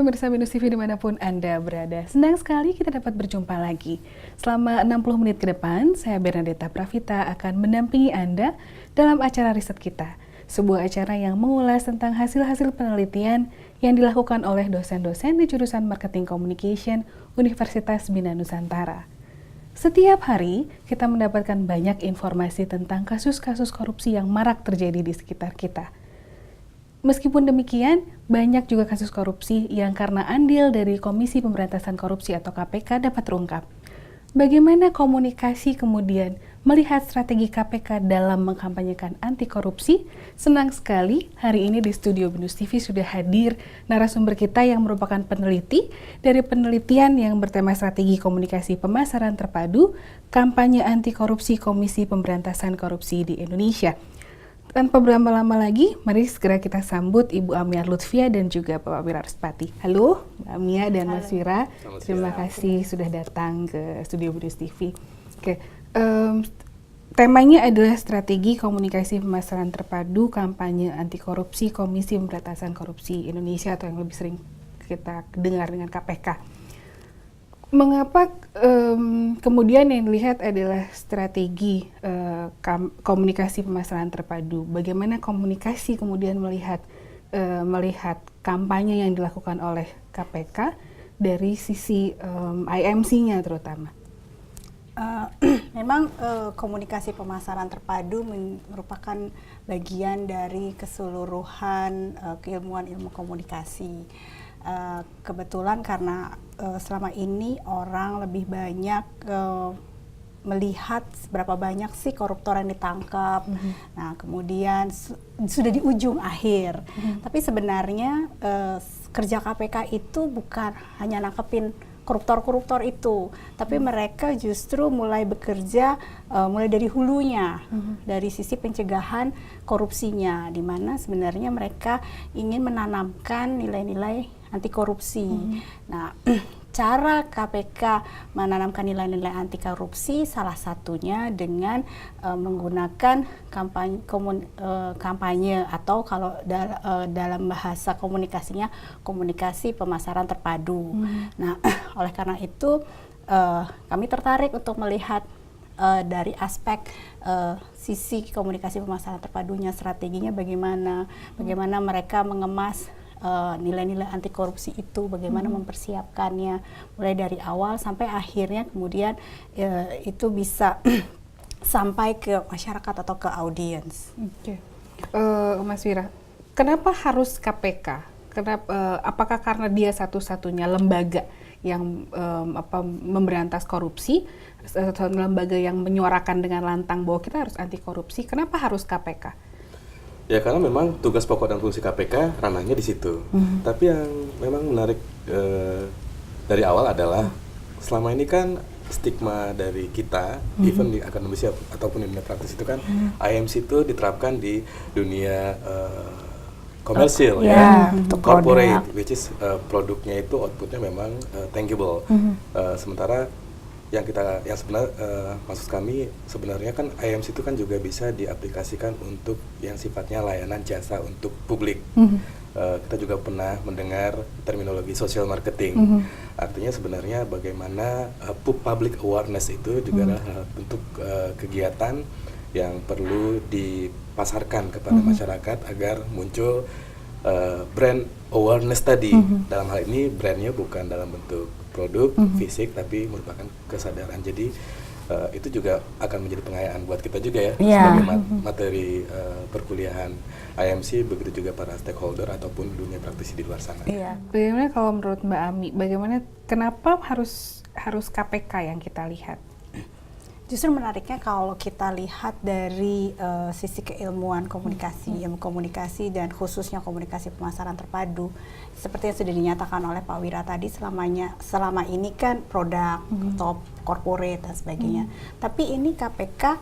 pemirsa Binus TV dimanapun Anda berada. Senang sekali kita dapat berjumpa lagi. Selama 60 menit ke depan, saya Bernadetta Pravita akan mendampingi Anda dalam acara riset kita. Sebuah acara yang mengulas tentang hasil-hasil penelitian yang dilakukan oleh dosen-dosen di jurusan Marketing Communication Universitas Bina Nusantara. Setiap hari, kita mendapatkan banyak informasi tentang kasus-kasus korupsi yang marak terjadi di sekitar kita. Meskipun demikian, banyak juga kasus korupsi yang karena andil dari Komisi Pemberantasan Korupsi atau KPK dapat terungkap. Bagaimana komunikasi kemudian melihat strategi KPK dalam mengkampanyekan anti korupsi? Senang sekali hari ini di studio Binus TV sudah hadir narasumber kita yang merupakan peneliti dari penelitian yang bertema strategi komunikasi pemasaran terpadu kampanye anti korupsi Komisi Pemberantasan Korupsi di Indonesia. Tanpa berlama-lama lagi, mari segera kita sambut Ibu Amia Lutfia dan juga Bapak Wira Respati. Halo, Mbak Amia dan Mas Wira. Terima kasih sudah datang ke studio Binus TV. Oke, temanya adalah strategi komunikasi pemasaran terpadu kampanye anti korupsi Komisi Pemberantasan Korupsi Indonesia atau yang lebih sering kita dengar dengan KPK. Mengapa kemudian yang dilihat adalah strategi komunikasi pemasaran terpadu? Bagaimana komunikasi kemudian melihat kampanye yang dilakukan oleh KPK dari sisi IMC-nya terutama? Memang komunikasi pemasaran terpadu merupakan bagian dari keseluruhan keilmuan ilmu komunikasi. Kebetulan karena selama ini orang lebih banyak melihat seberapa banyak sih koruptor yang ditangkap. Nah, kemudian sudah di ujung akhir. Tapi sebenarnya kerja KPK itu bukan hanya nangkepin koruptor-koruptor itu, tapi mereka justru mulai bekerja mulai dari hulunya, dari sisi pencegahan korupsinya, di mana sebenarnya mereka ingin menanamkan nilai-nilai anti korupsi. Nah, cara KPK menanamkan nilai-nilai anti korupsi salah satunya dengan menggunakan kampanye atau kalau dalam bahasa komunikasinya komunikasi pemasaran terpadu. Nah, oleh karena itu kami tertarik untuk melihat dari aspek sisi komunikasi pemasaran terpadunya, strateginya bagaimana mereka mengemas nilai-nilai anti korupsi itu, bagaimana mempersiapkannya mulai dari awal sampai akhirnya kemudian itu bisa sampai ke masyarakat atau ke audiens. Mas Wira, kenapa harus KPK? Apakah karena dia satu-satunya lembaga yang memberantas korupsi, satu lembaga yang menyuarakan dengan lantang bahwa kita harus anti korupsi? Kenapa harus KPK? Ya karena memang tugas pokok dan fungsi KPK ranahnya di situ. Tapi yang memang menarik dari awal adalah selama ini kan stigma dari kita, even di akademisi ataupun di dunia praktis itu kan IMC itu diterapkan di dunia komersil, corporate, which is produknya itu outputnya memang tangible. Sementara yang sebenarnya maksud kami sebenarnya kan IMC itu kan juga bisa diaplikasikan untuk yang sifatnya layanan jasa untuk publik. Kita juga pernah mendengar terminologi social marketing. Artinya sebenarnya bagaimana public awareness itu juga adalah bentuk kegiatan yang perlu dipasarkan kepada masyarakat agar muncul brand awareness tadi. Dalam hal ini brandnya bukan dalam bentuk produk fisik tapi merupakan kesadaran. Jadi itu juga akan menjadi pengayaan buat kita juga ya sebagai materi perkuliahan IMC, begitu juga para stakeholder ataupun dunia praktisi di luar sana. Bagaimana kalau menurut Mbak Ami, kenapa harus KPK yang kita lihat? Justru menariknya kalau kita lihat dari sisi keilmuan komunikasi, ilmu komunikasi dan khususnya komunikasi pemasaran terpadu, seperti yang sudah dinyatakan oleh Pak Wira tadi, selama ini kan produk, top, corporate dan sebagainya. Tapi ini KPK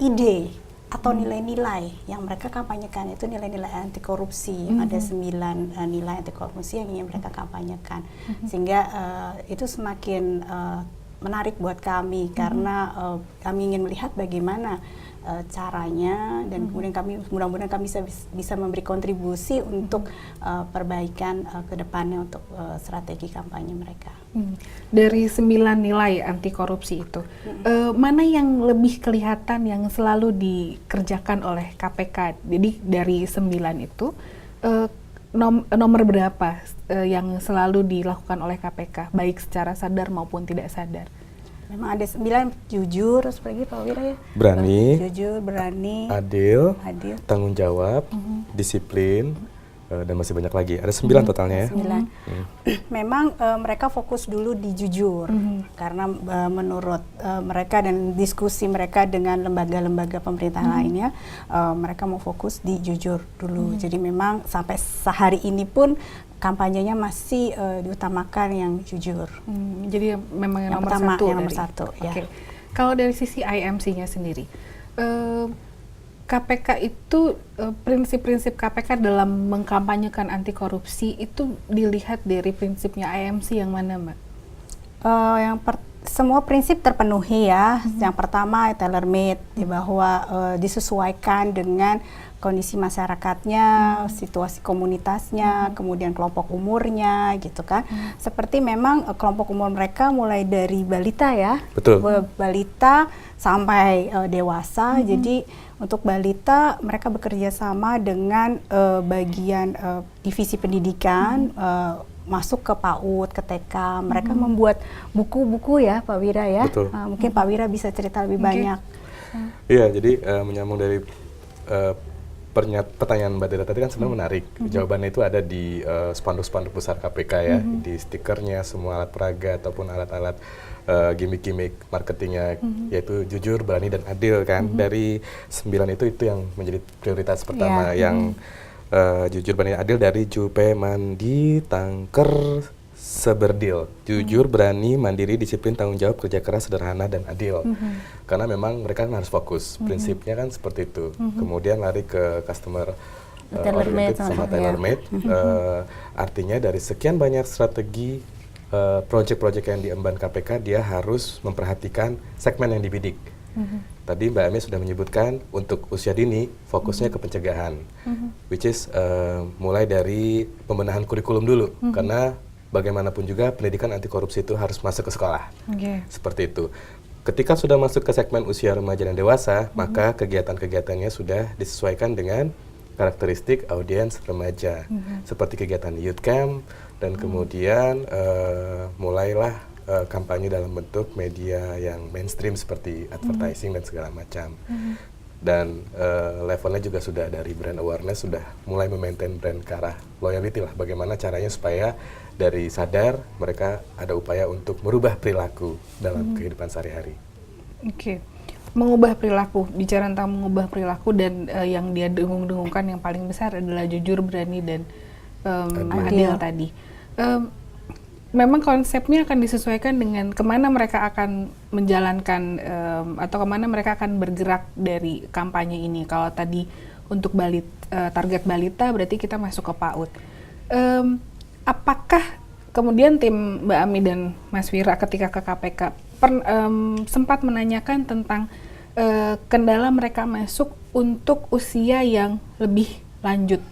ide atau nilai-nilai yang mereka kampanyekan itu nilai-nilai anti korupsi. Ada 9 nilai anti korupsi yang ingin mereka kampanyekan, sehingga itu semakin menarik buat kami karena kami ingin melihat bagaimana caranya, dan kemudian mudah-mudahan kami bisa memberi kontribusi untuk perbaikan ke depannya untuk strategi kampanye mereka. Dari 9 nilai anti korupsi itu, mana yang lebih kelihatan yang selalu dikerjakan oleh KPK? Jadi dari 9 itu, nomor berapa yang selalu dilakukan oleh KPK, baik secara sadar maupun tidak sadar? Memang ada 9, jujur, seperti Pak Wira ya. Berani, jujur, berani, adil, adil, tanggung jawab, disiplin, dan masih banyak lagi. Ada 9 totalnya ya. 9. Memang mereka fokus dulu di jujur, karena menurut mereka dan diskusi mereka dengan lembaga-lembaga pemerintah lainnya, mereka mau fokus di jujur dulu. Jadi memang sampai sehari ini pun kampanyenya masih diutamakan yang jujur. Jadi memang yang nomor pertama, satu. yang nomor satu. Ya. Oke. Kalau dari sisi IMC-nya sendiri, KPK itu prinsip-prinsip KPK dalam mengkampanyekan anti korupsi itu dilihat dari prinsipnya IMC yang mana, Mbak? Semua prinsip terpenuhi ya. Yang pertama tailor made, bahwa disesuaikan dengan kondisi masyarakatnya, situasi komunitasnya, kemudian kelompok umurnya, gitu kan. Seperti memang kelompok umur mereka mulai dari balita ya, Betul. Balita sampai dewasa. Jadi untuk balita mereka bekerja sama dengan bagian divisi pendidikan. Masuk ke PAUD, ke TK, mereka membuat buku-buku ya Pak Wira ya. Betul. Mungkin Pak Wira bisa cerita lebih banyak. Iya, jadi menyambung dari pertanyaan Mbak Dera tadi kan sebenarnya menarik. Jawabannya itu ada di spanduk-spanduk besar KPK ya, di stikernya, semua alat peraga ataupun alat-alat gimmick-gimmick marketingnya, yaitu jujur, berani, dan adil kan. Dari 9 itu yang menjadi prioritas pertama, yang jujur, berani, adil dari Jupe Mandi Tangker Seberdil. Jujur, berani, mandiri, disiplin, tanggung jawab, kerja keras, sederhana, dan adil. Karena memang mereka harus fokus. Prinsipnya kan seperti itu. Kemudian lari ke customer oriented sama tailor made. Artinya dari sekian banyak strategi project-project yang diemban KPK, dia harus memperhatikan segmen yang dibidik. Tadi Mbak Ame sudah menyebutkan untuk usia dini fokusnya ke pencegahan, which is mulai dari pembenahan kurikulum dulu, karena bagaimanapun juga pendidikan anti korupsi itu harus masuk ke sekolah, seperti itu. Ketika sudah masuk ke segmen usia remaja dan dewasa, maka kegiatan-kegiatannya sudah disesuaikan dengan karakteristik audiens remaja, seperti kegiatan youth camp, dan kemudian mulailah kampanye dalam bentuk media yang mainstream seperti advertising dan segala macam. Dan levelnya juga sudah dari brand awareness, sudah mulai memaintain brand ke arah loyalty lah. Bagaimana caranya supaya dari sadar mereka ada upaya untuk merubah perilaku dalam kehidupan sehari-hari. Oke. Mengubah perilaku, bicara tentang mengubah perilaku, dan yang dia dengung-dengungkan yang paling besar adalah jujur, berani, dan adil tadi. Memang konsepnya akan disesuaikan dengan kemana mereka akan menjalankan atau kemana mereka akan bergerak dari kampanye ini. Kalau tadi untuk target balita, berarti kita masuk ke PAUD. Apakah kemudian tim Mbak Ami dan Mas Wira ketika ke KPK sempat menanyakan tentang kendala mereka masuk untuk usia yang lebih lanjut?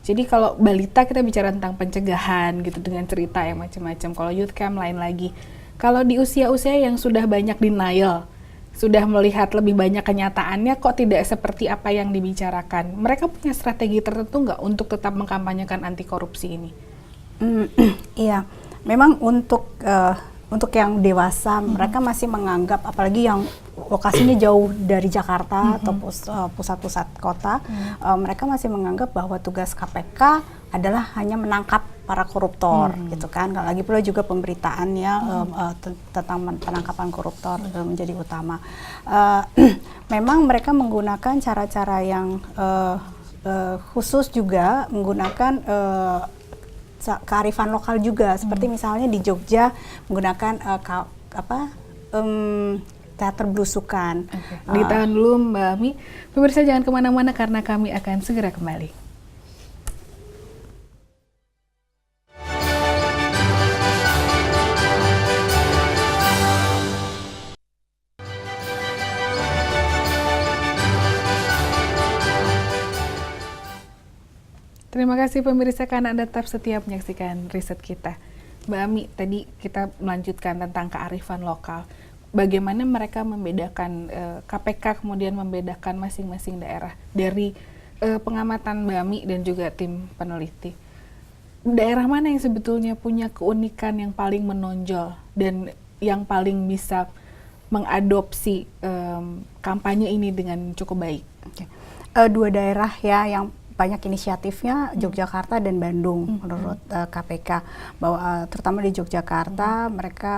Jadi kalau balita kita bicara tentang pencegahan gitu dengan cerita yang macam-macam. Kalau youth camp lain lagi. Kalau di usia-usia yang sudah banyak denial, sudah melihat lebih banyak kenyataannya, kok tidak seperti apa yang dibicarakan. Mereka punya strategi tertentu nggak untuk tetap mengkampanyekan anti korupsi ini? Iya, memang untuk yang dewasa, mereka masih menganggap, apalagi yang lokasinya jauh dari Jakarta atau pusat-pusat kota, mereka masih menganggap bahwa tugas KPK adalah hanya menangkap para koruptor, gitu kan. Lagi pula juga pemberitaannya tentang penangkapan koruptor menjadi utama. Memang mereka menggunakan cara-cara yang khusus juga, menggunakan kearifan lokal juga, seperti misalnya di Jogja menggunakan teater belusukan. Ditahan dulu Mbak Ami. Pemirsa jangan kemana-mana karena kami akan segera kembali. Terima kasih pemirsa, karena Anda tetap setia menyaksikan riset kita. Mbak Ami, tadi kita melanjutkan tentang kearifan lokal. Bagaimana mereka membedakan KPK kemudian membedakan masing-masing daerah dari pengamatan Mbak Ami dan juga tim peneliti. Daerah mana yang sebetulnya punya keunikan yang paling menonjol dan yang paling bisa mengadopsi kampanye ini dengan cukup baik? Dua daerah ya yang banyak inisiatifnya, Yogyakarta dan Bandung menurut KPK, bahwa terutama di Yogyakarta mereka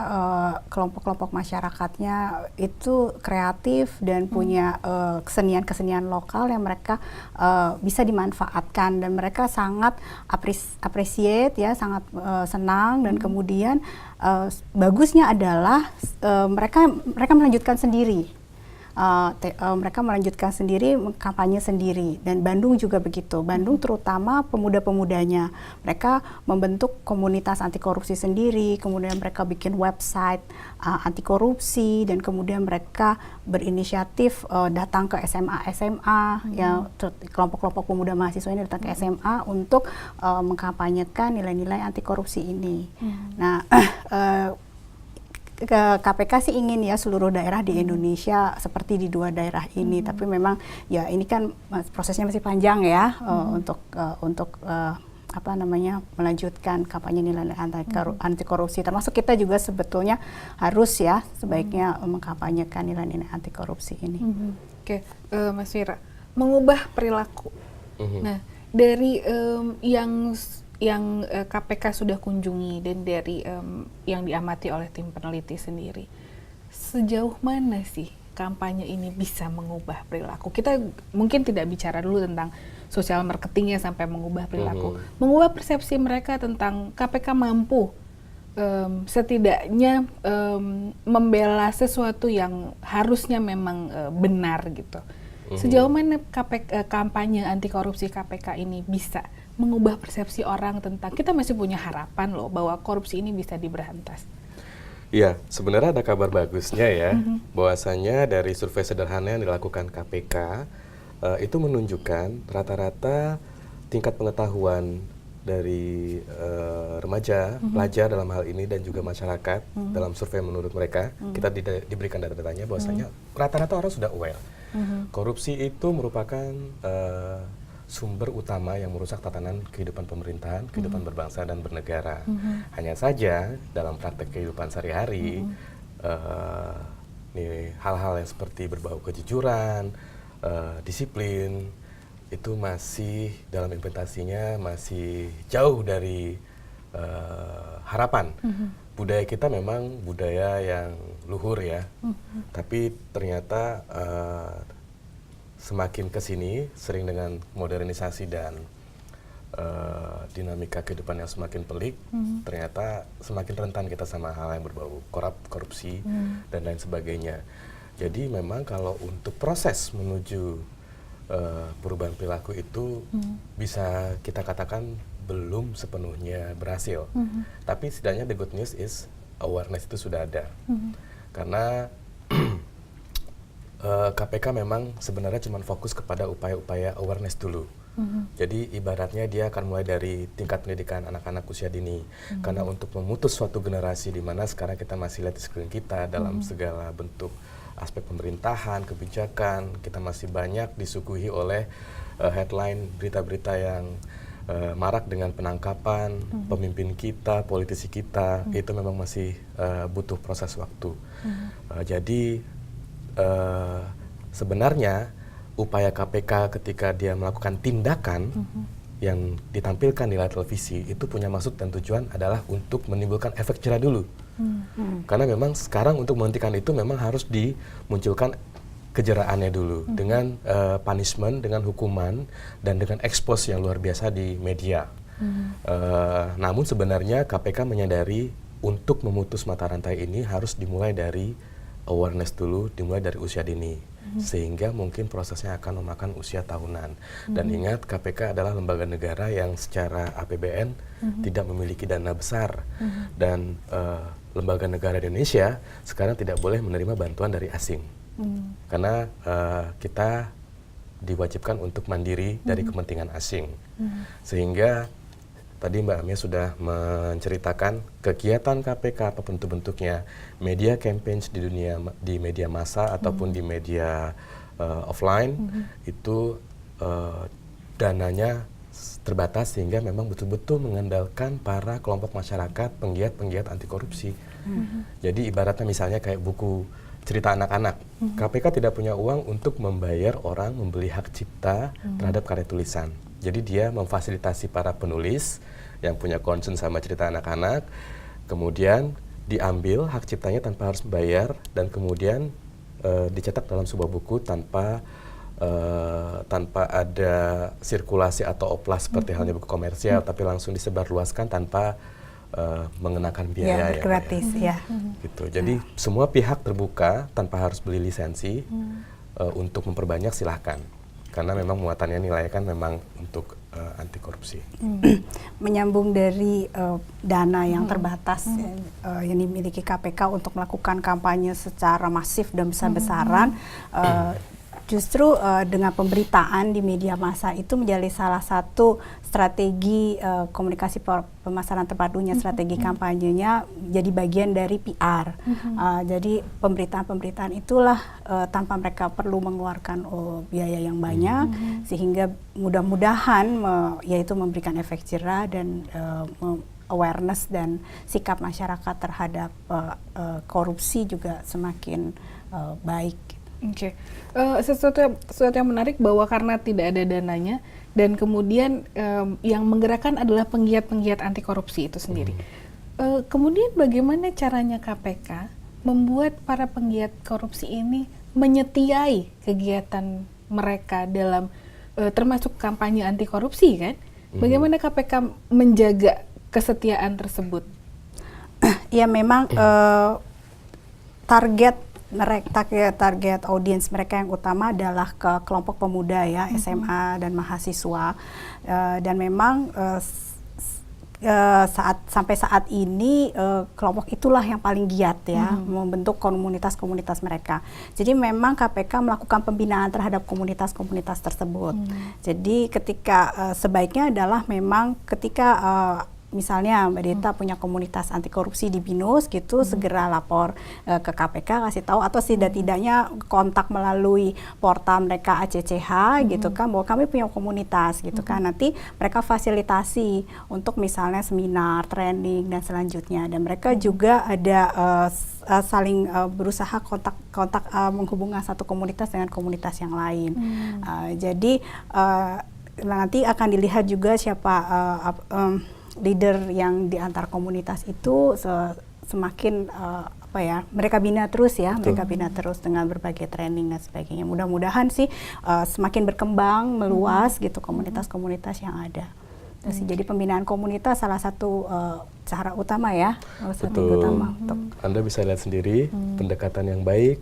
kelompok-kelompok masyarakatnya itu kreatif dan punya kesenian-kesenian lokal yang mereka bisa dimanfaatkan, dan mereka sangat appreciate ya, sangat senang, dan kemudian bagusnya adalah mereka melanjutkan sendiri. Mereka melanjutkan sendiri, kampanye sendiri, dan Bandung juga begitu. Bandung terutama pemuda-pemudanya, mereka membentuk komunitas anti korupsi sendiri, kemudian mereka bikin website anti korupsi, dan kemudian mereka berinisiatif datang ke SMA ya, kelompok-kelompok pemuda mahasiswa ini datang ke SMA untuk mengkampanyekan nilai-nilai anti korupsi ini. Nah, KPK sih ingin ya seluruh daerah di Indonesia seperti di dua daerah ini, tapi memang ya ini kan prosesnya masih panjang ya untuk melanjutkan kampanye nilai anti korupsi, termasuk kita juga sebetulnya harus ya sebaiknya mengkampanyekan nilai-nilai anti korupsi ini. Oke, Mas Fira, mengubah perilaku. Nah, dari yang KPK sudah kunjungi dan dari yang diamati oleh tim peneliti sendiri, sejauh mana sih kampanye ini bisa mengubah perilaku? Kita mungkin tidak bicara dulu tentang sosial marketingnya sampai mengubah perilaku, mengubah persepsi mereka tentang KPK mampu setidaknya membela sesuatu yang harusnya memang benar gitu. Sejauh mana kampanye anti korupsi KPK ini bisa mengubah persepsi orang tentang, kita masih punya harapan loh bahwa korupsi ini bisa diberantas? Iya, sebenarnya ada kabar bagusnya ya, bahwasanya dari survei sederhana yang dilakukan KPK itu menunjukkan rata-rata tingkat pengetahuan dari remaja, pelajar dalam hal ini, dan juga masyarakat dalam survei menurut mereka, kita diberikan data-datanya bahwasanya rata-rata orang sudah aware. Korupsi itu merupakan sumber utama yang merusak tatanan kehidupan pemerintahan, kehidupan berbangsa dan bernegara. Hanya saja dalam praktek kehidupan sehari-hari, hal-hal yang seperti berbau kejujuran, disiplin, itu masih dalam implementasinya masih jauh dari harapan. Budaya kita memang budaya yang luhur ya, tapi ternyata semakin kesini, sering dengan modernisasi dan dinamika kehidupan yang semakin pelik, ternyata semakin rentan kita sama hal yang berbau korupsi dan lain sebagainya. Jadi memang kalau untuk proses menuju perubahan perilaku itu bisa kita katakan belum sepenuhnya berhasil. Tapi setidaknya the good news is awareness itu sudah ada. Karena KPK memang sebenarnya cuma fokus kepada upaya-upaya awareness dulu. Jadi ibaratnya dia akan mulai dari tingkat pendidikan anak-anak usia dini. Karena untuk memutus suatu generasi di mana sekarang kita masih lihat di sekeliling kita dalam segala bentuk aspek pemerintahan, kebijakan, kita masih banyak disuguhi oleh headline berita-berita yang marak dengan penangkapan pemimpin kita, politisi kita, itu memang masih butuh proses waktu. Jadi sebenarnya upaya KPK ketika dia melakukan tindakan yang ditampilkan di layar televisi itu punya maksud dan tujuan adalah untuk menimbulkan efek jerah dulu. Karena memang sekarang untuk menghentikan itu memang harus dimunculkan kejeraannya dulu dengan punishment, dengan hukuman, dan dengan expose yang luar biasa di media. Namun sebenarnya KPK menyadari untuk memutus mata rantai ini harus dimulai dari awareness dulu, dimulai dari usia dini, sehingga mungkin prosesnya akan memakan usia tahunan. Dan ingat, KPK adalah lembaga negara yang secara APBN tidak memiliki dana besar, dan lembaga negara di Indonesia sekarang tidak boleh menerima bantuan dari asing, karena kita diwajibkan untuk mandiri dari kepentingan asing. Sehingga tadi Mbak Amia sudah menceritakan kegiatan KPK apa bentuk-bentuknya, media campaign di media massa ataupun di media offline itu dananya terbatas sehingga memang betul-betul mengandalkan para kelompok masyarakat penggiat-penggiat anti korupsi. Jadi ibaratnya misalnya kayak buku cerita anak-anak, KPK tidak punya uang untuk membayar orang membeli hak cipta terhadap karya tulisan. Jadi dia memfasilitasi para penulis yang punya concern sama cerita anak-anak, kemudian diambil hak ciptanya tanpa harus membayar dan kemudian dicetak dalam sebuah buku tanpa ada sirkulasi atau oplas seperti halnya buku komersial, tapi langsung disebarluaskan tanpa mengenakan biaya Ya, gratis ya. Gitu. Jadi semua pihak terbuka tanpa harus beli lisensi untuk memperbanyak silahkan. Karena memang muatannya nilainya kan memang untuk anti korupsi. Menyambung dari dana yang terbatas yang dimiliki KPK untuk melakukan kampanye secara masif dan besar-besaran, justru dengan pemberitaan di media massa itu menjadi salah satu strategi komunikasi pemasaran terpadunya, strategi kampanyenya jadi bagian dari PR. Jadi pemberitaan-pemberitaan itulah tanpa mereka perlu mengeluarkan biaya yang banyak, sehingga mudah-mudahan yaitu memberikan efek jerah dan awareness dan sikap masyarakat terhadap korupsi juga semakin baik. Oke, sesuatu yang menarik bahwa karena tidak ada dananya dan kemudian yang menggerakkan adalah penggiat-penggiat anti korupsi itu sendiri. Kemudian bagaimana caranya KPK membuat para penggiat korupsi ini menyetiai kegiatan mereka dalam termasuk kampanye anti korupsi kan? Bagaimana KPK menjaga kesetiaan tersebut? Ya memang target audiens mereka yang utama adalah ke kelompok pemuda ya, SMA dan mahasiswa, dan memang sampai saat ini kelompok itulah yang paling giat ya membentuk komunitas-komunitas mereka. Jadi memang KPK melakukan pembinaan terhadap komunitas-komunitas tersebut. Jadi ketika sebaiknya adalah memang ketika misalnya Mbak Deta punya komunitas anti korupsi di BINUS gitu, segera lapor ke KPK, kasih tahu, atau tidak-tidaknya kontak melalui portal mereka ACCH gitu kan, bahwa kami punya komunitas gitu kan. Nanti mereka fasilitasi untuk misalnya seminar, training dan selanjutnya, dan mereka juga ada saling berusaha kontak menghubungkan satu komunitas dengan komunitas yang lain. Jadi nanti akan dilihat juga siapa leader yang di antar komunitas itu semakin mereka bina terus ya, mereka bina terus dengan berbagai training dan sebagainya. Mudah-mudahan sih semakin berkembang, meluas gitu komunitas-komunitas yang ada. Terus jadi pembinaan komunitas salah satu cara utama ya, strategi utama untuk Anda bisa lihat sendiri pendekatan yang baik,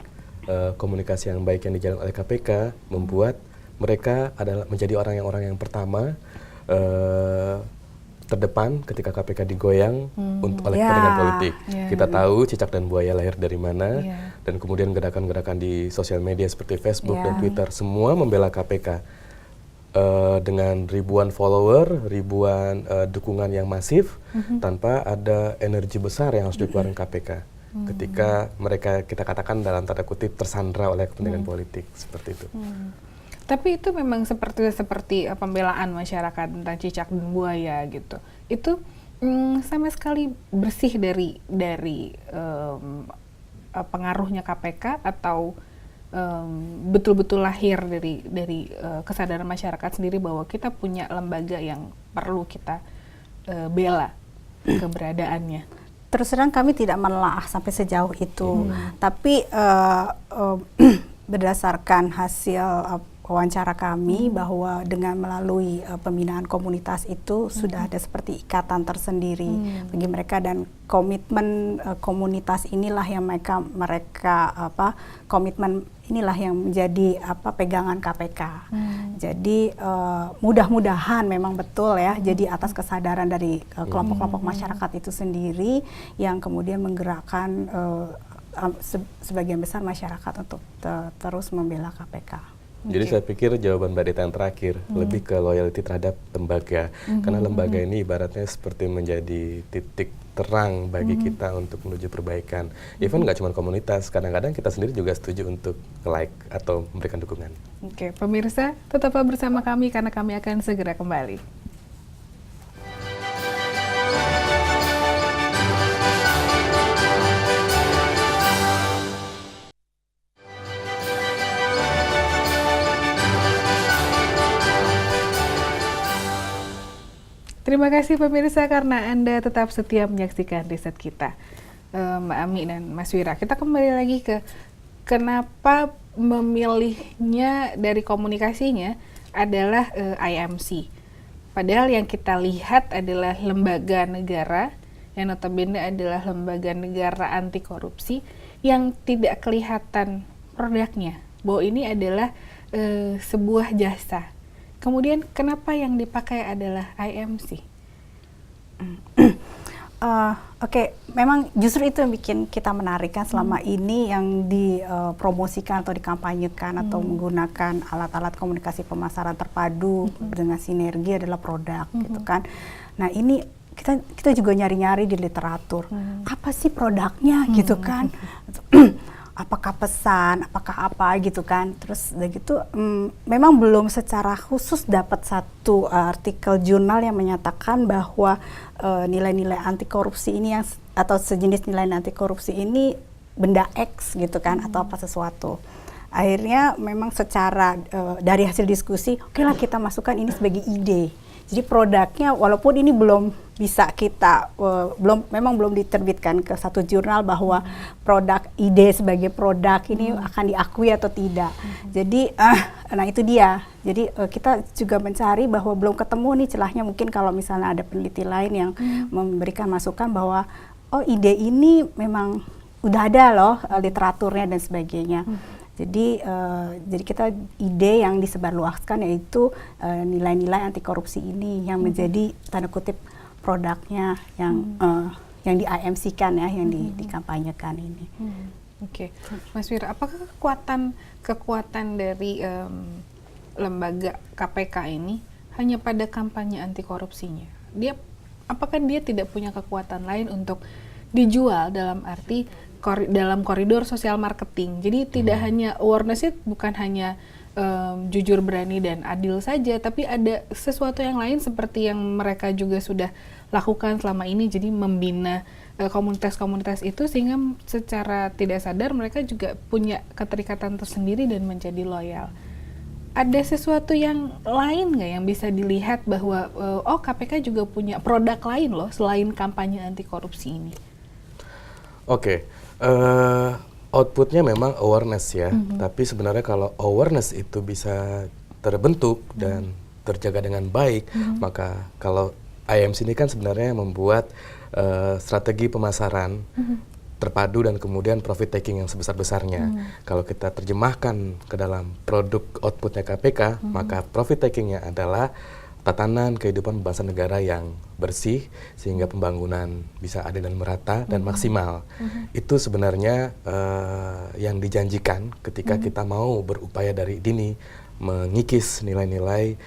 komunikasi yang baik yang dijalankan oleh KPK membuat mereka adalah menjadi orang yang pertama terdepan ketika KPK digoyang oleh kepentingan politik. Kita tahu cicak dan buaya lahir dari mana, dan kemudian gerakan-gerakan di sosial media seperti Facebook dan Twitter semua membela KPK dengan ribuan follower, ribuan dukungan yang masif, tanpa ada energi besar yang harus dikeluarkan KPK. Ketika mereka, kita katakan dalam tanda kutip, tersandra oleh kepentingan politik seperti itu. Tapi itu memang seperti pembelaan masyarakat tentang cicak dan buaya gitu. Itu sama sekali bersih dari pengaruhnya KPK, atau betul-betul lahir dari kesadaran masyarakat sendiri bahwa kita punya lembaga yang perlu kita bela keberadaannya. Terus terang kami tidak menelaah sampai sejauh itu, tapi berdasarkan hasil wawancara kami bahwa dengan melalui pembinaan komunitas itu sudah ada seperti ikatan tersendiri bagi mereka, dan komitmen komunitas inilah yang komitmen inilah yang menjadi pegangan KPK. Jadi mudah-mudahan memang betul ya, jadi atas kesadaran dari kelompok-kelompok masyarakat itu sendiri yang kemudian menggerakkan sebagian besar masyarakat untuk terus membela KPK. Jadi saya pikir jawaban Mbak Dita yang terakhir lebih ke loyalty terhadap lembaga. Karena lembaga ini ibaratnya seperti menjadi titik terang bagi kita untuk menuju perbaikan. Even nggak cuma komunitas, kadang-kadang kita sendiri juga setuju untuk like atau memberikan dukungan. Oke, pemirsa, tetaplah bersama kami karena kami akan segera kembali. Terima kasih pemirsa karena Anda tetap setia menyaksikan riset kita. Mbak Ami dan Mas Wira, kita kembali lagi ke kenapa memilihnya dari komunikasinya adalah IMC. Padahal yang kita lihat adalah lembaga negara, yang notabene adalah lembaga negara anti korupsi, yang tidak kelihatan produknya, bahwa ini adalah sebuah jasa. Kemudian kenapa yang dipakai adalah IMC? Oke, memang justru itu yang bikin kita menarik kan selama ini yang dipromosikan atau dikampanyekan atau menggunakan alat-alat komunikasi pemasaran terpadu dengan sinergi adalah produk gitu kan. Nah ini kita juga nyari-nyari di literatur apa sih produknya gitu kan. Apakah pesan, apakah apa gitu kan. Terus udah gitu memang belum secara khusus dapat satu artikel jurnal yang menyatakan bahwa nilai-nilai anti korupsi ini yang atau sejenis nilai anti korupsi ini benda X gitu kan atau apa sesuatu. Akhirnya memang secara dari hasil diskusi, oke lah kita masukkan ini sebagai ide. Jadi produknya walaupun ini belum bisa kita memang belum diterbitkan ke satu jurnal bahwa produk ide sebagai produk ini akan diakui atau tidak. Jadi nah itu dia. Jadi kita juga mencari bahwa belum ketemu nih celahnya, mungkin kalau misalnya ada peneliti lain yang memberikan masukan bahwa oh ide ini memang udah ada loh literaturnya dan sebagainya. Jadi kita ide yang disebarluaskan yaitu nilai-nilai anti korupsi ini yang menjadi tanda kutip produknya yang di-IMC-kan ya, yang dikampanyekan ini. Oke, Mas Wira, apakah kekuatan dari lembaga KPK ini hanya pada kampanye anti korupsinya? Apakah dia tidak punya kekuatan lain untuk dijual dalam arti dalam koridor sosial marketing? Jadi tidak hanya awareness-nya bukan hanya jujur, berani, dan adil saja, tapi ada sesuatu yang lain seperti yang mereka juga sudah lakukan selama ini, jadi membina komunitas-komunitas itu sehingga secara tidak sadar mereka juga punya keterikatan tersendiri dan menjadi loyal. Ada sesuatu yang lain nggak yang bisa dilihat bahwa KPK juga punya produk lain loh selain kampanye anti korupsi ini? Oke. Outputnya memang awareness ya, tapi sebenarnya kalau awareness itu bisa terbentuk dan terjaga dengan baik, maka kalau IMC ini kan sebenarnya membuat strategi pemasaran terpadu dan kemudian profit taking yang sebesar-besarnya. Kalau kita terjemahkan ke dalam produk outputnya KPK, maka profit takingnya adalah tatanan kehidupan bangsa negara yang bersih sehingga pembangunan bisa adil dan merata dan maksimal. Itu sebenarnya yang dijanjikan ketika kita mau berupaya dari dini mengikis nilai-nilai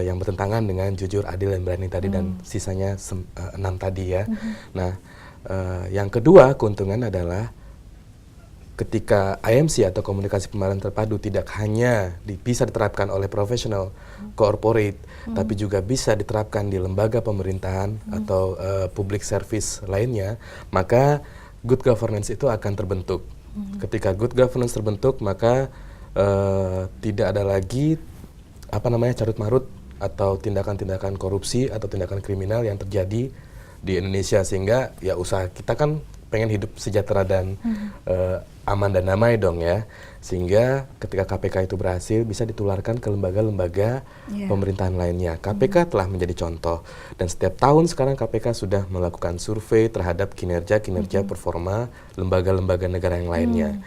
yang bertentangan dengan jujur, adil, dan berani tadi dan sisanya 6 tadi ya. Nah, yang kedua keuntungan adalah ketika IMC atau komunikasi pemasaran terpadu tidak hanya bisa diterapkan oleh profesional corporate, tapi juga bisa diterapkan di lembaga pemerintahan atau public service lainnya, maka good governance itu akan terbentuk. Ketika good governance terbentuk, maka tidak ada lagi carut marut atau tindakan-tindakan korupsi atau tindakan kriminal yang terjadi di Indonesia, sehingga ya usaha kita kan pengen hidup sejahtera dan aman dan damai dong ya, sehingga ketika KPK itu berhasil bisa ditularkan ke lembaga-lembaga pemerintahan lainnya. KPK telah menjadi contoh dan setiap tahun sekarang KPK sudah melakukan survei terhadap kinerja performa lembaga-lembaga negara yang lainnya.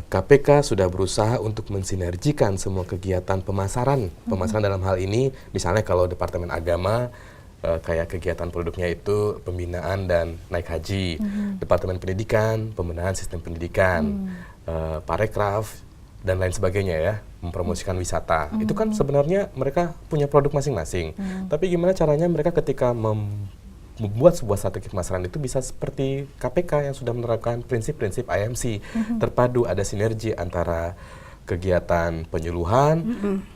KPK sudah berusaha untuk mensinergikan semua kegiatan pemasaran dalam hal ini, misalnya kalau Departemen Agama kayak kegiatan produknya itu pembinaan dan naik haji, Departemen Pendidikan, pembenahan sistem pendidikan, Parekraf, dan lain sebagainya ya, mempromosikan wisata. Itu kan sebenarnya mereka punya produk masing-masing. Tapi gimana caranya mereka ketika membuat sebuah strategi pemasaran itu bisa seperti KPK yang sudah menerapkan prinsip-prinsip IMC. Terpadu, ada sinergi antara kegiatan penyuluhan,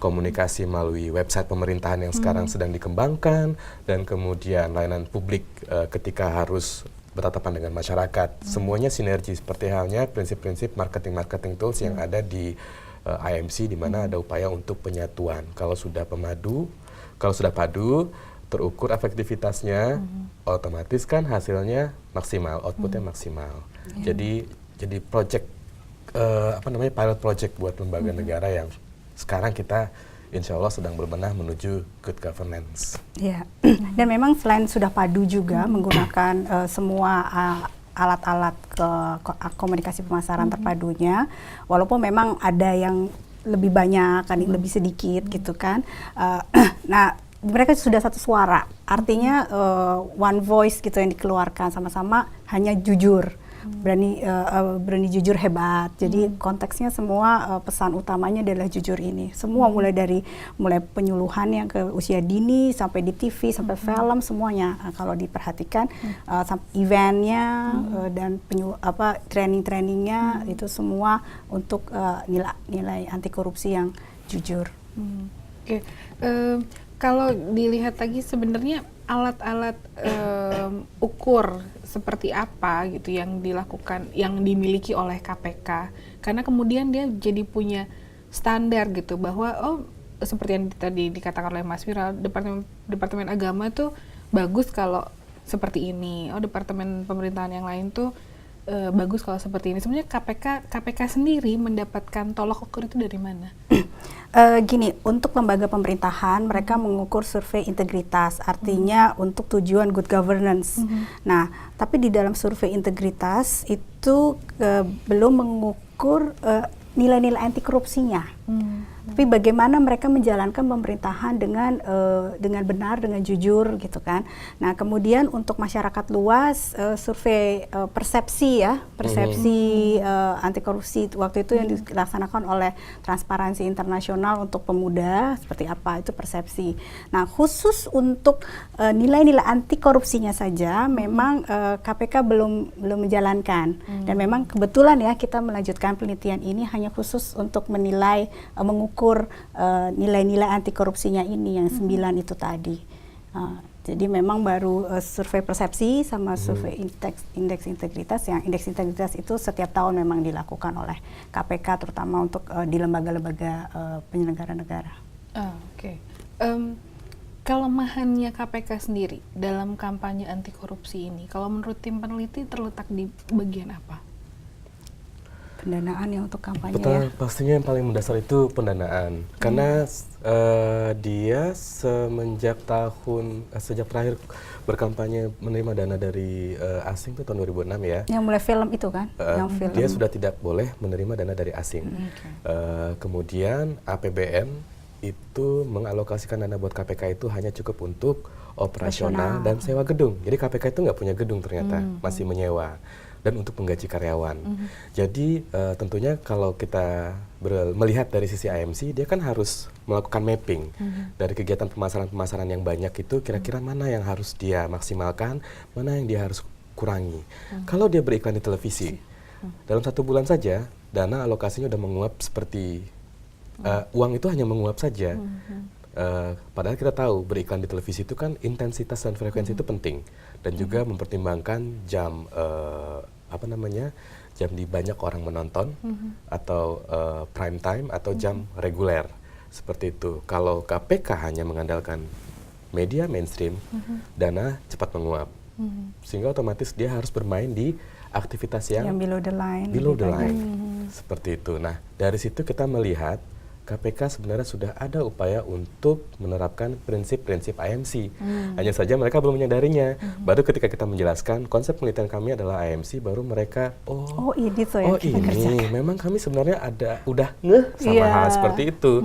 komunikasi melalui website pemerintahan yang sekarang sedang dikembangkan, dan kemudian layanan publik ketika harus bertatapan dengan masyarakat. Semuanya sinergi, seperti halnya prinsip-prinsip marketing tools yang ada di IMC, di mana ada upaya untuk penyatuan. Kalau sudah padu, terukur efektivitasnya, otomatis kan hasilnya maksimal, outputnya maksimal. Jadi project pilot project buat lembaga negara yang sekarang kita insya Allah sedang berbenah menuju good governance. Ya, dan memang selain sudah padu juga menggunakan semua alat-alat komunikasi pemasaran terpadunya, walaupun memang ada yang lebih banyak, ada yang lebih sedikit gitu kan. Nah, mereka sudah satu suara, artinya one voice gitu yang dikeluarkan, sama-sama hanya jujur. Berani jujur hebat. Jadi konteksnya semua pesan utamanya adalah jujur ini. Semua mulai penyuluhannya ke usia dini sampai di TV sampai film semuanya kalau diperhatikan eventnya dan training-trainingnya itu semua untuk nilai anti korupsi yang jujur. Oke. Kalau dilihat lagi sebenarnya alat-alat ukur seperti apa gitu yang dilakukan, yang dimiliki oleh KPK, karena kemudian dia jadi punya standar gitu bahwa seperti yang tadi dikatakan oleh Mas Viral, departemen agama tuh bagus kalau seperti ini, departemen pemerintahan yang lain tuh bagus kalau seperti ini. Sebenarnya KPK sendiri mendapatkan tolok ukur itu dari mana? Gini, untuk lembaga pemerintahan mereka mengukur survei integritas, artinya untuk tujuan good governance. Nah, tapi di dalam survei integritas itu belum mengukur nilai-nilai anti korupsinya. Tapi bagaimana mereka menjalankan pemerintahan dengan benar, dengan jujur gitu kan. Nah, kemudian untuk masyarakat luas survei persepsi anti korupsi waktu itu yang dilaksanakan oleh Transparansi Internasional untuk pemuda, seperti apa itu persepsi. Nah, khusus untuk nilai-nilai anti korupsinya saja memang KPK belum menjalankan. Dan memang kebetulan ya kita melanjutkan penelitian ini hanya khusus untuk menilai mengukur nilai-nilai anti korupsinya ini yang 9 itu tadi. Jadi memang baru survei persepsi sama survei indeks integritas, yang indeks integritas itu setiap tahun memang dilakukan oleh KPK terutama untuk di lembaga-lembaga penyelenggara negara. Oke. Kelemahannya KPK sendiri dalam kampanye anti korupsi ini, kalau menurut tim peneliti terletak di bagian apa? Pendanaan ya untuk kampanye. Betul, pastinya yang paling mendasar itu pendanaan. Karena dia sejak terakhir berkampanye menerima dana dari asing itu tahun 2006 ya. Yang mulai film itu kan? Yang film. Dia sudah tidak boleh menerima dana dari asing. Kemudian APBN itu mengalokasikan dana buat KPK itu hanya cukup untuk operasional dan sewa gedung. Jadi KPK itu nggak punya gedung ternyata, masih menyewa. Dan untuk menggaji karyawan. Jadi tentunya kalau kita melihat dari sisi IMC, dia kan harus melakukan mapping dari kegiatan pemasaran-pemasaran yang banyak itu, kira-kira mana yang harus dia maksimalkan, mana yang dia harus kurangi. Kalau dia beriklan di televisi, dalam 1 bulan saja, dana alokasinya udah menguap seperti, uang itu hanya menguap saja. Padahal kita tahu beriklan di televisi itu kan intensitas dan frekuensi itu penting. Dan juga mempertimbangkan jam jam di banyak orang menonton atau prime time atau jam reguler seperti itu. Kalau KPK hanya mengandalkan media mainstream, dana cepat menguap, sehingga otomatis dia harus bermain di aktivitas yang below the line. Seperti itu. Nah, dari situ kita melihat KPK sebenarnya sudah ada upaya untuk menerapkan prinsip-prinsip IMC. Hanya saja mereka belum menyadarinya. Baru ketika kita menjelaskan konsep penelitian kami adalah IMC, baru mereka memang kami sebenarnya udah ngeh sama hal seperti itu.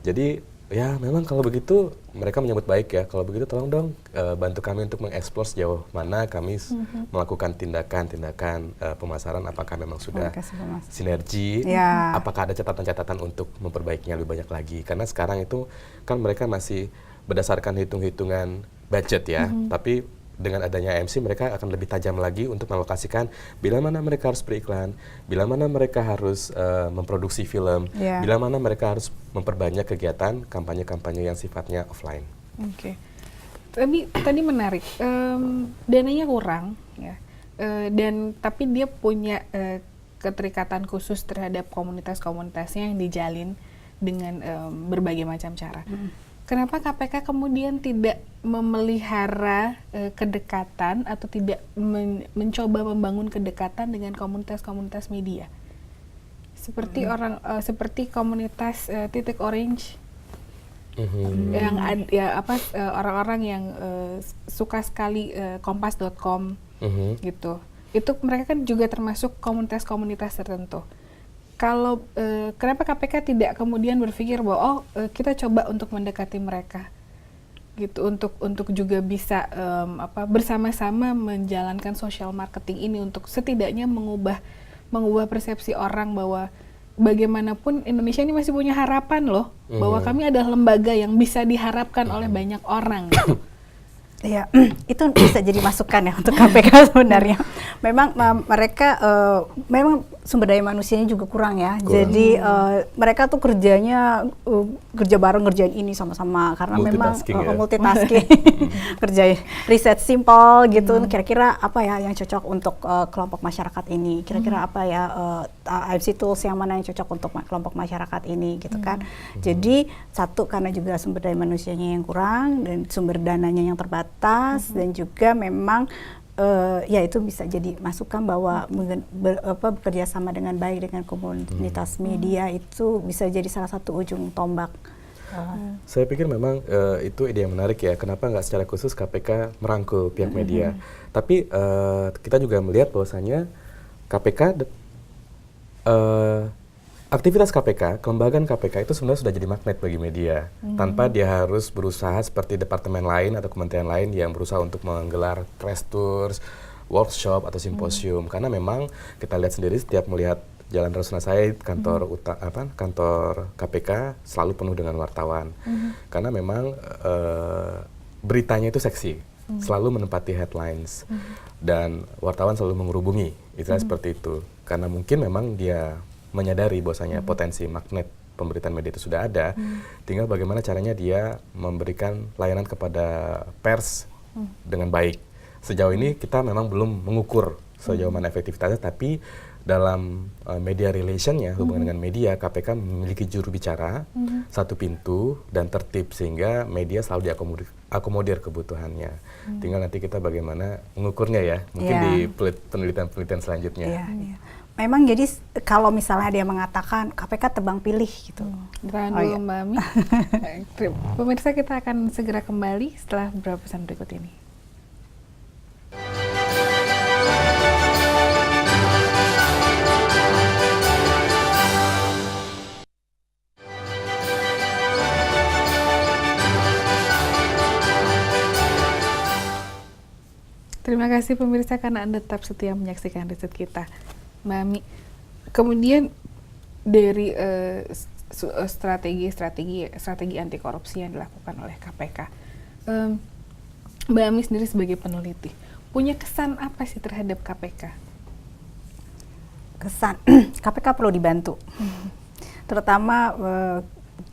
Jadi Ya, memang kalau begitu mereka menyambut baik ya. Kalau begitu tolong dong bantu kami untuk mengeksplor sejauh mana kami melakukan tindakan-tindakan pemasaran. Apakah memang sudah sinergi? Ya. Apakah ada catatan-catatan untuk memperbaikinya lebih banyak lagi? Karena sekarang itu kan mereka masih berdasarkan hitung-hitungan budget ya. Tapi dengan adanya AMC mereka akan lebih tajam lagi untuk mengalokasikan bila mana mereka harus beriklan, bila mana mereka harus memproduksi film, bila mana mereka harus memperbanyak kegiatan kampanye-kampanye yang sifatnya offline. Oke. Tadi menarik, dananya kurang ya, dan tapi dia punya keterikatan khusus terhadap komunitas-komunitasnya yang dijalin dengan berbagai macam cara. Kenapa KPK kemudian tidak memelihara kedekatan atau tidak mencoba membangun kedekatan dengan komunitas-komunitas media? Seperti seperti komunitas Titik Orange yang orang-orang yang suka sekali kompas.com gitu. Itu mereka kan juga termasuk komunitas-komunitas tertentu. Kalau kenapa KPK tidak kemudian berpikir bahwa kita coba untuk mendekati mereka gitu, untuk juga bisa bersama-sama menjalankan social marketing ini untuk setidaknya mengubah persepsi orang bahwa bagaimanapun Indonesia ini masih punya harapan loh, bahwa kami adalah lembaga yang bisa diharapkan oleh banyak orang gitu. Ya, itu bisa jadi masukan ya untuk KPK sebenarnya. Memang mereka memang sumber daya manusianya juga kurang ya. Jadi mereka tuh kerjanya kerja bareng ngerjain ini sama-sama karena memang multitasking. Kerja riset simpel gitu. Kira-kira apa ya yang cocok untuk kelompok masyarakat ini? Kira-kira apa ya AMC tools yang mana yang cocok untuk kelompok masyarakat ini gitu kan. Jadi satu karena juga sumber daya manusianya yang kurang dan sumber dananya yang terbatas. Dan juga memang ya itu bisa jadi masukan bahwa bekerja sama dengan baik dengan komunitas media itu bisa jadi salah satu ujung tombak. Saya pikir memang itu ide yang menarik ya. Kenapa nggak secara khusus KPK merangkul pihak media? Tapi kita juga melihat bahwasanya KPK aktivitas KPK, kelembagaan KPK itu sebenarnya sudah jadi magnet bagi media, tanpa dia harus berusaha seperti departemen lain atau kementerian lain yang berusaha untuk menggelar press tours, workshop atau simposium. Karena memang kita lihat sendiri setiap melihat Jalan Rasuna Said, kantor KPK selalu penuh dengan wartawan. Karena memang beritanya itu seksi, selalu menempati headlines dan wartawan selalu menghubungi, istilah seperti itu. Karena mungkin memang dia menyadari bahwasanya potensi magnet pemberitaan media itu sudah ada, tinggal bagaimana caranya dia memberikan layanan kepada pers dengan baik. Sejauh ini kita memang belum mengukur sejauh mana efektivitasnya, tapi dalam media relationnya, hubungan dengan media, KPK memiliki juru bicara, satu pintu dan tertib sehingga media selalu diakomodir kebutuhannya. Tinggal nanti kita bagaimana mengukurnya ya, mungkin di penelitian-penelitian selanjutnya. Memang jadi kalau misalnya dia mengatakan KPK tebang pilih gitu. Tahan dulu Mbak Ami. Pemirsa, kita akan segera kembali setelah beberapa pesan berikut ini. Terima kasih pemirsa karena Anda tetap setia menyaksikan riset kita. Mbak Ami, kemudian dari strategi anti korupsi yang dilakukan oleh KPK, Mbak Ami sendiri sebagai peneliti punya kesan apa sih terhadap KPK? Kesan KPK perlu dibantu, terutama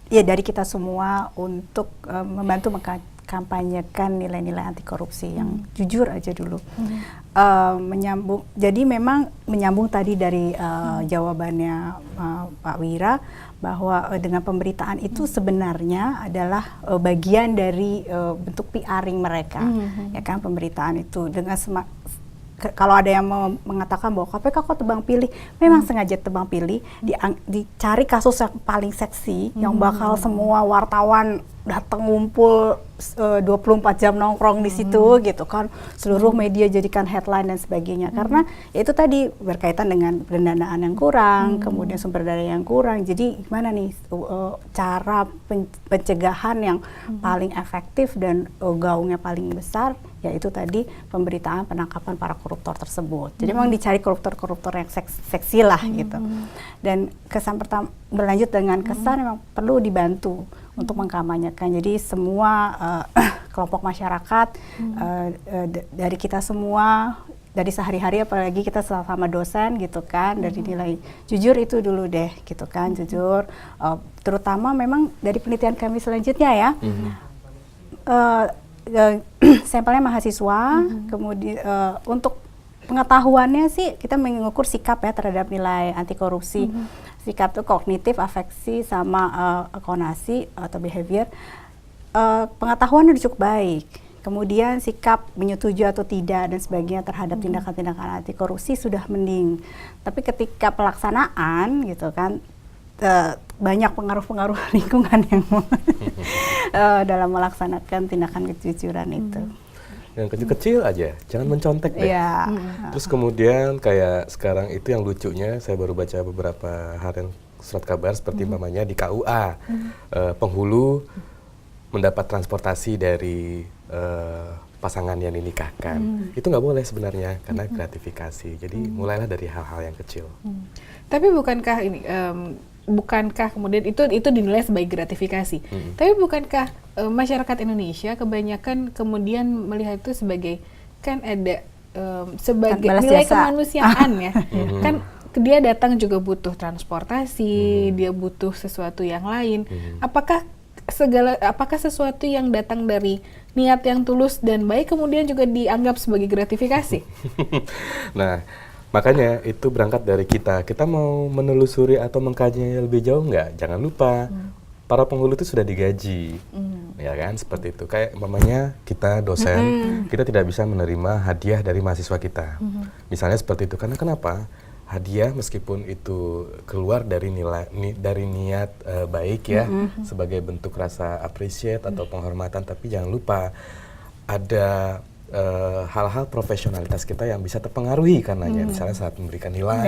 ya dari kita semua untuk membantu kampanyekan nilai-nilai anti korupsi yang jujur aja dulu. Menyambung, jadi memang menyambung tadi dari jawabannya Pak Wira bahwa dengan pemberitaan itu sebenarnya adalah bagian dari bentuk PR-ing mereka, ya kan, pemberitaan itu dengan kalau ada yang mengatakan bahwa KPK kok tebang pilih, memang sengaja tebang pilih, dicari kasus yang paling seksi, yang bakal semua wartawan datang ngumpul 24 jam nongkrong di situ gitu kan, seluruh media jadikan headline dan sebagainya, karena itu tadi berkaitan dengan pendanaan yang kurang, kemudian sumber daya yang kurang. Jadi gimana nih cara pencegahan yang paling efektif dan gaungnya paling besar, yaitu tadi pemberitaan penangkapan para koruptor tersebut. Jadi memang dicari koruptor-koruptor yang seksi lah gitu. Dan kesan pertama berlanjut dengan kesan memang perlu dibantu untuk mengkampanyekan. Jadi semua kelompok masyarakat dari kita semua, dari sehari-hari, apalagi kita sama dosen gitu kan, dari nilai jujur itu dulu deh gitu kan, jujur. Terutama memang dari penelitian kami selanjutnya ya, sampelnya mahasiswa, kemudian untuk pengetahuannya sih kita mengukur sikap ya terhadap nilai anti korupsi. Sikap itu kognitif, afeksi, sama konasi atau behavior. Pengetahuan udah cukup baik. Kemudian sikap menyetujui atau tidak dan sebagainya terhadap tindakan-tindakan anti korupsi sudah mending. Tapi ketika pelaksanaan gitu kan, banyak pengaruh-pengaruh lingkungan yang dalam melaksanakan tindakan kejujuran itu. Yang kecil-kecil aja, jangan mencontek deh. Yeah. Terus kemudian kayak sekarang itu yang lucunya, saya baru baca beberapa harian surat kabar seperti umpamanya di KUA, penghulu mendapat transportasi dari pasangan yang dinikahkan. Itu nggak boleh sebenarnya karena gratifikasi. Jadi mulailah dari hal-hal yang kecil. Tapi bukankah ini bukankah kemudian itu dinilai sebagai gratifikasi? Tapi bukankah masyarakat Indonesia kebanyakan kemudian melihat itu sebagai kan ada sebagai nilai kemanusiaan ya? Kan dia datang juga butuh transportasi, dia butuh sesuatu yang lain. Apakah sesuatu yang datang dari niat yang tulus dan baik kemudian juga dianggap sebagai gratifikasi? Nah, makanya itu berangkat dari kita mau menelusuri atau mengkajinya lebih jauh nggak? Jangan lupa para penghulu itu sudah digaji, ya kan, seperti itu. Kayak umpamanya kita dosen, kita tidak bisa menerima hadiah dari mahasiswa kita, misalnya seperti itu. Karena kenapa? Hadiah meskipun itu keluar dari dari niat baik ya, sebagai bentuk rasa appreciate atau penghormatan, tapi jangan lupa ada hal-hal profesionalitas kita yang bisa terpengaruhi karenanya. Misalnya saat memberikan nilai,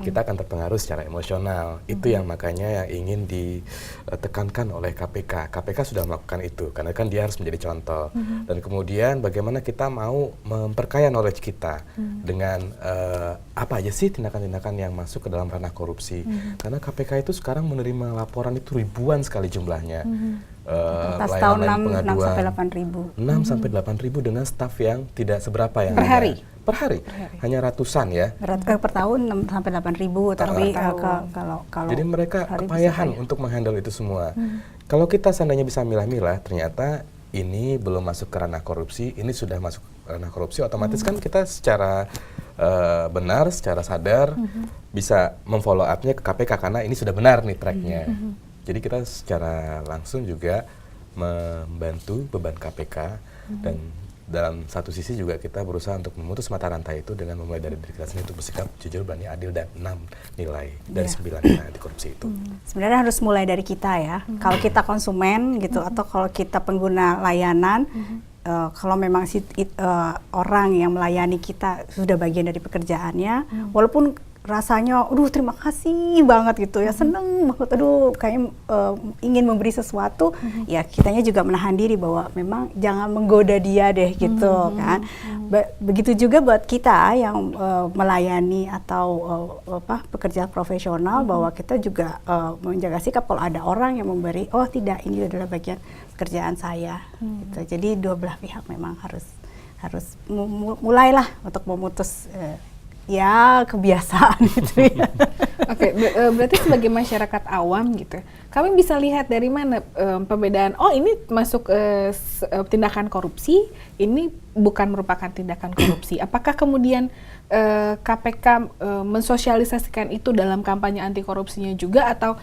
kita akan terpengaruh secara emosional. Itu yang makanya yang ingin ditekankan oleh KPK. KPK sudah melakukan itu, karena kan dia harus menjadi contoh. Dan kemudian bagaimana kita mau memperkaya knowledge kita dengan apa aja sih tindakan-tindakan yang masuk ke dalam ranah korupsi. Karena KPK itu sekarang menerima laporan itu ribuan sekali jumlahnya. Atas tahun 6 sampai 8 ribu. 6 sampai 8 ribu dengan staf yang tidak seberapa yang per hari? Per hari. Hanya ratusan ya. Per tahun 6 sampai 8 ribu, tapi kalau jadi mereka kepayahan untuk menghandle itu semua. Kalau kita seandainya bisa milah-milah, ternyata ini belum masuk ke ranah korupsi, ini sudah masuk ke ranah korupsi, otomatis kan kita secara benar, secara sadar bisa memfollow up-nya ke KPK karena ini sudah benar nih tracknya. Jadi kita secara langsung juga membantu beban KPK dan dalam satu sisi juga kita berusaha untuk memutus mata rantai itu dengan memulai dari diri kita sendiri untuk bersikap jujur, berani, adil, dan 6 nilai dari 9 nilai anti korupsi itu. Sebenarnya harus mulai dari kita ya. Kalau kita konsumen gitu atau kalau kita pengguna layanan, kalau memang orang yang melayani kita sudah bagian dari pekerjaannya, walaupun rasanya, aduh terima kasih banget gitu ya, seneng banget, aduh kayaknya ingin memberi sesuatu, ya kitanya juga menahan diri bahwa memang jangan menggoda dia deh gitu kan. Begitu juga buat kita yang melayani atau pekerja profesional, bahwa kita juga menjaga sikap kalau ada orang yang memberi, oh tidak, ini adalah bagian pekerjaan saya gitu. Jadi dua belah pihak memang harus mulailah untuk memutus ya kebiasaan gitu ya. Oke, berarti sebagai masyarakat awam gitu, kami bisa lihat dari mana perbedaan, oh ini masuk tindakan korupsi, ini bukan merupakan tindakan korupsi. Apakah kemudian KPK mensosialisasikan itu dalam kampanye anti korupsinya juga, atau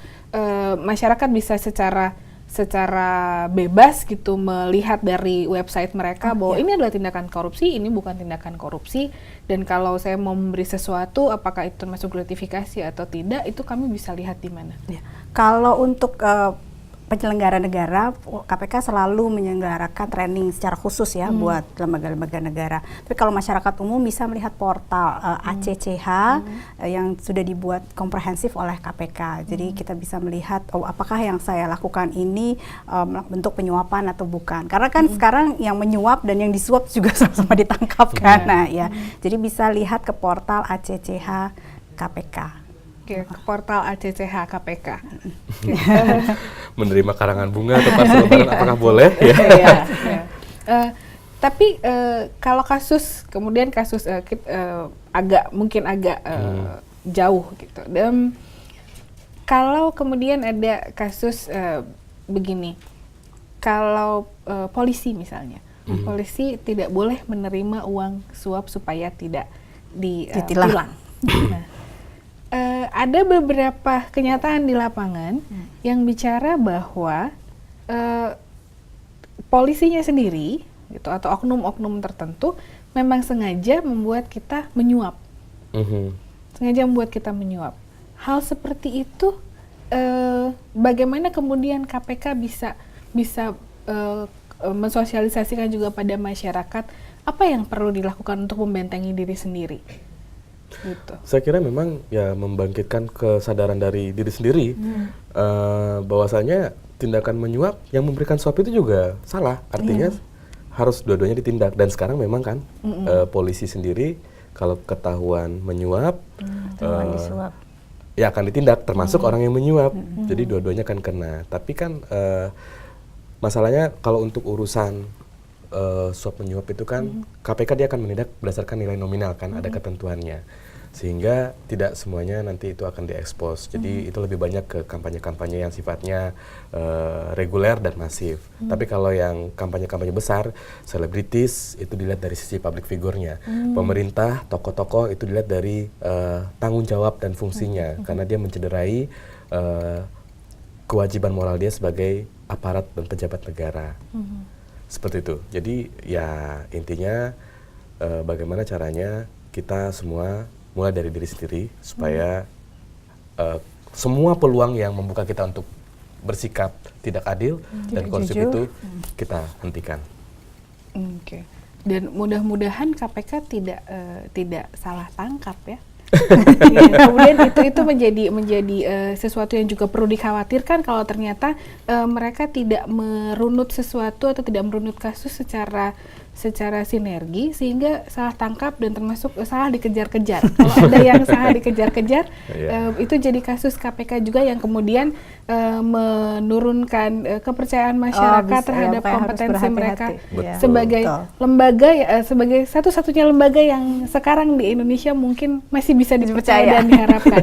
masyarakat bisa secara secara bebas gitu melihat dari website mereka bahwa ini adalah tindakan korupsi, ini bukan tindakan korupsi, dan kalau saya mau memberi sesuatu apakah itu termasuk gratifikasi atau tidak, itu kami bisa lihat di mana? Ya. Kalau untuk penyelenggara negara, KPK selalu menyelenggarakan training secara khusus ya buat lembaga-lembaga negara. Tapi kalau masyarakat umum bisa melihat portal ACCH yang sudah dibuat komprehensif oleh KPK. Jadi kita bisa melihat apakah yang saya lakukan ini bentuk penyuapan atau bukan. Karena kan sekarang yang menyuap dan yang disuap juga sama-sama ditangkap kan. Nah ya, jadi bisa lihat ke portal ACCH KPK. Ke portal ACCH KPK. Menerima karangan bunga atau parcel lebaran apakah boleh? Tapi kalau kasus kemudian kasus mungkin agak jauh gitu. Dan kalau kemudian ada kasus begini, kalau polisi misalnya, polisi tidak boleh menerima uang suap supaya tidak ditilang. Nah, ada beberapa kenyataan di lapangan yang bicara bahwa polisinya sendiri gitu atau oknum-oknum tertentu memang sengaja membuat kita menyuap, sengaja membuat kita menyuap. Hal seperti itu, bagaimana kemudian KPK bisa mensosialisasikan juga pada masyarakat apa yang perlu dilakukan untuk membentengi diri sendiri? Gitu. Saya kira memang ya membangkitkan kesadaran dari diri sendiri bahwasanya tindakan menyuap yang memberikan suap itu juga salah, artinya harus dua-duanya ditindak. Dan sekarang memang kan polisi sendiri kalau ketahuan menyuap ya akan ditindak, termasuk orang yang menyuap. Jadi dua-duanya akan kena. Tapi kan masalahnya kalau untuk urusan suap menyuap itu kan KPK dia akan menindak berdasarkan nilai nominal kan, ada ketentuannya, sehingga tidak semuanya nanti itu akan diekspos. Jadi itu lebih banyak ke kampanye-kampanye yang sifatnya reguler dan masif. Tapi kalau yang kampanye-kampanye besar, selebritis, itu dilihat dari sisi public figure-nya. Pemerintah, tokoh-tokoh itu dilihat dari tanggung jawab dan fungsinya, karena dia mencederai kewajiban moral dia sebagai aparat dan pejabat negara. Seperti itu. Jadi ya intinya bagaimana caranya kita semua mulai dari diri sendiri supaya semua peluang yang membuka kita untuk bersikap tidak adil dan korupsi itu kita hentikan. Oke. Dan mudah-mudahan KPK tidak salah tangkap ya. Kemudian itu menjadi sesuatu yang juga perlu dikhawatirkan kalau ternyata mereka tidak merunut sesuatu atau tidak merunut kasus secara sinergi sehingga salah tangkap dan termasuk salah dikejar-kejar. Kalau ada yang salah dikejar-kejar, itu jadi kasus KPK juga yang kemudian menurunkan kepercayaan masyarakat terhadap kompetensi mereka sebagai lembaga, sebagai satu-satunya lembaga yang sekarang di Indonesia mungkin masih bisa dipercaya dan diharapkan.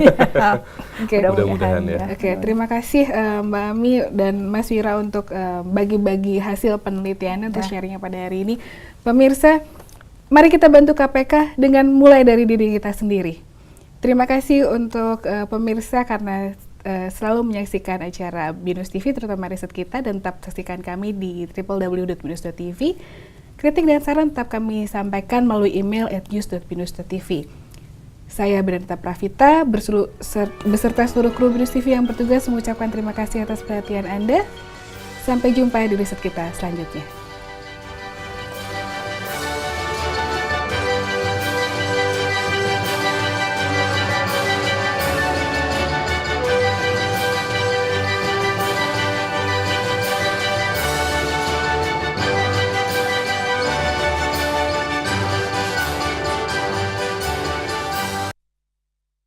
Mudah-mudahan ya. Oke, terima kasih Mbak Ami dan Mas Wira untuk bagi-bagi hasil penelitiannya untuk sharingnya pada hari ini. Pemirsa, mari kita bantu KPK dengan mulai dari diri kita sendiri. Terima kasih untuk pemirsa karena selalu menyaksikan acara BINUS TV, terutama riset kita, dan tetap saksikan kami di www.binus.tv. Kritik dan saran tetap kami sampaikan melalui email @binus.tv. Saya Bernadetta Pravita beserta seluruh kru BINUS TV yang bertugas mengucapkan terima kasih atas perhatian Anda. Sampai jumpa di riset kita selanjutnya.